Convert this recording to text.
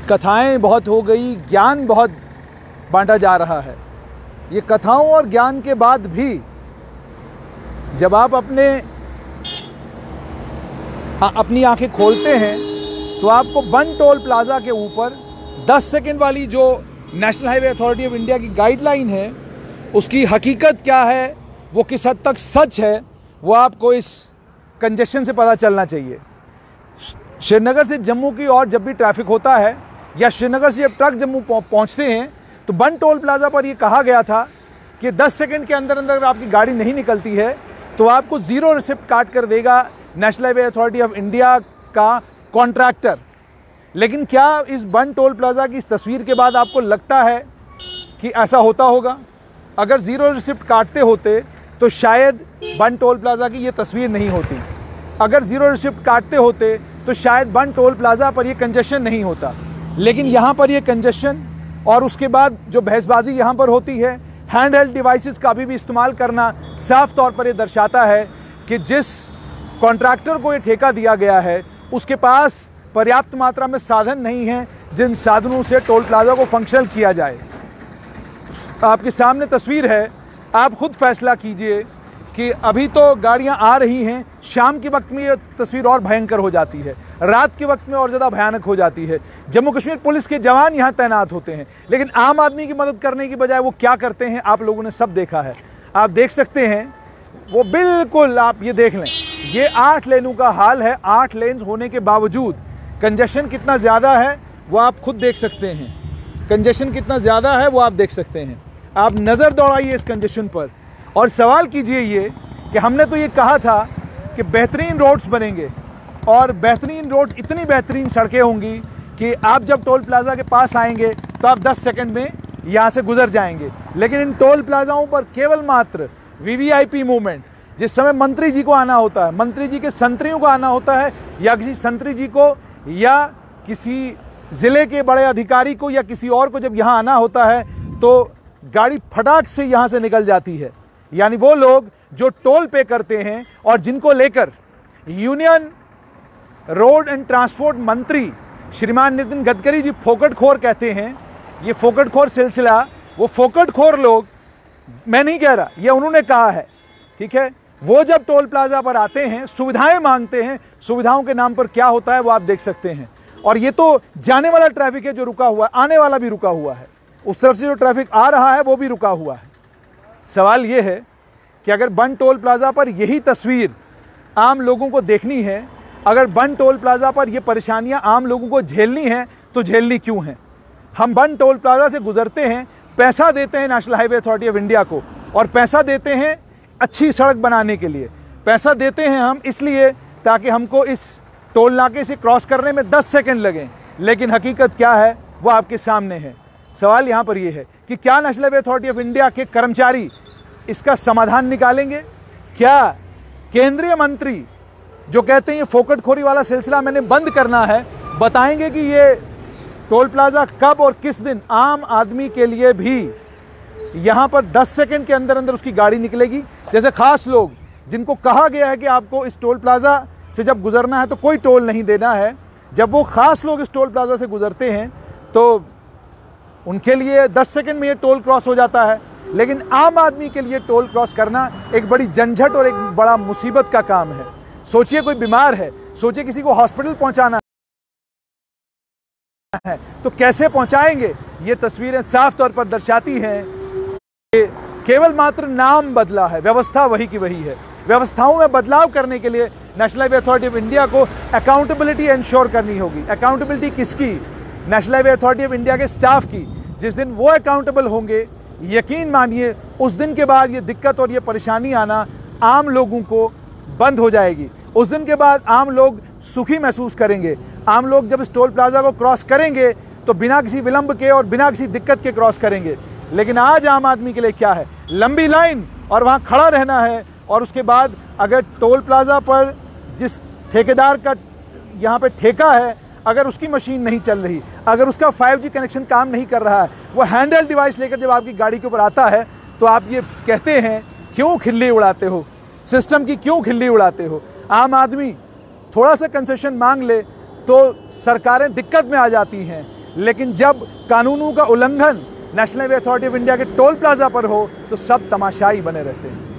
कथाएं बहुत हो गई, ज्ञान बहुत बांटा जा रहा है। ये कथाओं और ज्ञान के बाद भी जब आप अपनी आंखें खोलते हैं तो आपको बन टोल प्लाज़ा के ऊपर 10 सेकंड वाली जो national highway authority of India की गाइडलाइन है, उसकी हकीकत क्या है, वो किस हद तक सच है, वो आपको इस कंजेशन से पता चलना चाहिए। श्रीनगर से जम्मू की ओर जब भी ट्रैफिक होता है या श्रीनगर से जब ट्रक जम्मू पहुंचते हैं तो बन टोल प्लाज़ा पर ये कहा गया था कि 10 सेकंड के अंदर अंदर आपकी गाड़ी नहीं निकलती है तो आपको ज़ीरो रिसिप्ट काट कर देगा national highway authority of India का कॉन्ट्रैक्टर। लेकिन क्या इस बन टोल प्लाज़ा की इस तस्वीर के बाद आपको लगता है कि ऐसा होता होगा? अगर ज़ीरो रिसिप्ट काटते होते तो शायद बन टोल प्लाज़ा की ये तस्वीर नहीं होती। अगर ज़ीरो रिसिप्ट काटते होते तो शायद बन टोल प्लाज़ा पर ये कंजेशन नहीं होता। लेकिन यहाँ पर ये कंजेशन और उसके बाद जो बहसबाजी यहाँ पर होती है, हैंड हेल्ड डिवाइसेस का भी इस्तेमाल करना साफ तौर पर ये दर्शाता है कि जिस कॉन्ट्रैक्टर को ये ठेका दिया गया है उसके पास पर्याप्त मात्रा में साधन नहीं हैं जिन साधनों से टोल प्लाज़ा को फंक्शनल किया जाए। आपके सामने तस्वीर है, आप खुद फैसला कीजिए कि अभी तो गाड़ियां आ रही हैं, शाम के वक्त में ये तस्वीर और भयंकर हो जाती है, रात के वक्त में और ज़्यादा भयानक हो जाती है। जम्मू कश्मीर पुलिस के जवान यहाँ तैनात होते हैं, लेकिन आम आदमी की मदद करने की बजाय वो क्या करते हैं आप लोगों ने सब देखा है। आप देख सकते हैं वो बिल्कुल, आप ये देख लें, ये 8 लेनों का हाल है। 8 लेन्स होने के बावजूद कंजेशन कितना ज़्यादा है वो आप खुद देख सकते हैं। कंजेशन कितना ज़्यादा है वो आप देख सकते हैं। आप नज़र दौड़ाइए इस कंजेशन पर और सवाल कीजिए ये कि हमने तो ये कहा था कि बेहतरीन रोड्स बनेंगे और बेहतरीन रोड्स, इतनी बेहतरीन सड़कें होंगी कि आप जब टोल प्लाज़ा के पास आएंगे तो आप 10 सेकंड में यहाँ से गुजर जाएंगे। लेकिन इन टोल प्लाज़ाओं पर केवल मात्र वीवीआईपी मूवमेंट, जिस समय मंत्री जी को आना होता है, मंत्री जी के संतरियों को आना होता है, या किसी संतरी जी को या किसी ज़िले के बड़े अधिकारी को या किसी और को जब यहाँ आना होता है तो गाड़ी फटाक से यहाँ से निकल जाती है। यानी वो लोग जो टोल पे करते हैं और जिनको लेकर यूनियन रोड एंड ट्रांसपोर्ट मंत्री श्रीमान नितिन गडकरी जी फोकटखोर कहते हैं, ये फोकटखोर सिलसिला, वो फोकटखोर लोग, मैं नहीं कह रहा, ये उन्होंने कहा है, ठीक है। वो जब टोल प्लाज़ा पर आते हैं, सुविधाएं मांगते हैं, सुविधाओं के नाम पर क्या होता है वो आप देख सकते हैं। और ये तो जाने वाला ट्रैफिक है जो रुका हुआ है, आने वाला भी रुका हुआ है, उस तरफ से जो ट्रैफिक आ रहा है वो भी रुका हुआ है। सवाल ये है कि अगर बन टोल प्लाज़ा पर यही तस्वीर आम लोगों को देखनी है, अगर बन टोल प्लाज़ा पर ये परेशानियां आम लोगों को झेलनी हैं तो झेलनी क्यों हैं? हम बन टोल प्लाज़ा से गुजरते हैं, पैसा देते हैं national highway authority of India को, और पैसा देते हैं अच्छी सड़क बनाने के लिए। पैसा देते हैं हम इसलिए ताकि हमको इस टोल नाके से क्रॉस करने में 10 सेकंड लगें, लेकिन हकीकत क्या है वो आपके सामने है। सवाल यहाँ पर ये है कि क्या national highway authority of India के कर्मचारी इसका समाधान निकालेंगे? क्या केंद्रीय मंत्री जो कहते हैं ये फोकटखोरी वाला सिलसिला मैंने बंद करना है, बताएंगे कि ये टोल प्लाज़ा कब और किस दिन आम आदमी के लिए भी यहाँ पर 10 सेकंड के अंदर अंदर उसकी गाड़ी निकलेगी? जैसे ख़ास लोग जिनको कहा गया है कि आपको इस टोल प्लाज़ा से जब गुजरना है तो कोई टोल नहीं देना है, जब वो ख़ास लोग इस टोल प्लाज़ा से गुजरते हैं तो उनके लिए 10 सेकंड में ये टोल क्रॉस हो जाता है। लेकिन आम आदमी के लिए टोल क्रॉस करना एक बड़ी झंझट और एक बड़ा मुसीबत का काम है। सोचिए कोई बीमार है, सोचिए किसी को हॉस्पिटल पहुंचाना है तो कैसे पहुंचाएंगे? ये तस्वीरें साफ तौर पर दर्शाती हैं कि केवल मात्र नाम बदला है, व्यवस्था वही की वही है। व्यवस्थाओं में बदलाव करने के लिए national highway authority of India को अकाउंटेबिलिटी इंश्योर करनी होगी। अकाउंटेबिलिटी किसकी? National highway authority of India के स्टाफ की। जिस दिन वो अकाउंटेबल होंगे, यकीन मानिए उस दिन के बाद ये दिक्कत और ये परेशानी आना आम लोगों को बंद हो जाएगी। उस दिन के बाद आम लोग सुखी महसूस करेंगे। आम लोग जब इस टोल प्लाज़ा को क्रॉस करेंगे तो बिना किसी विलंब के और बिना किसी दिक्कत के क्रॉस करेंगे। लेकिन आज आम आदमी के लिए क्या है? लंबी लाइन और वहाँ खड़ा रहना है। और उसके बाद अगर टोल प्लाज़ा पर जिस ठेकेदार का यहाँ पे ठेका है, अगर उसकी मशीन नहीं चल रही, अगर उसका 5G कनेक्शन काम नहीं कर रहा है, वो हैंडहेल्ड डिवाइस लेकर जब आपकी गाड़ी के ऊपर आता है तो आप ये कहते हैं क्यों खिल्ली उड़ाते हो, सिस्टम की क्यों खिल्ली उड़ाते हो? आम आदमी थोड़ा सा कंसेशन मांग ले तो सरकारें दिक्कत में आ जाती हैं। लेकिन जब कानूनों का उल्लंघन national highway authority of India के टोल प्लाजा पर हो तो सब तमाशाई बने रहते हैं।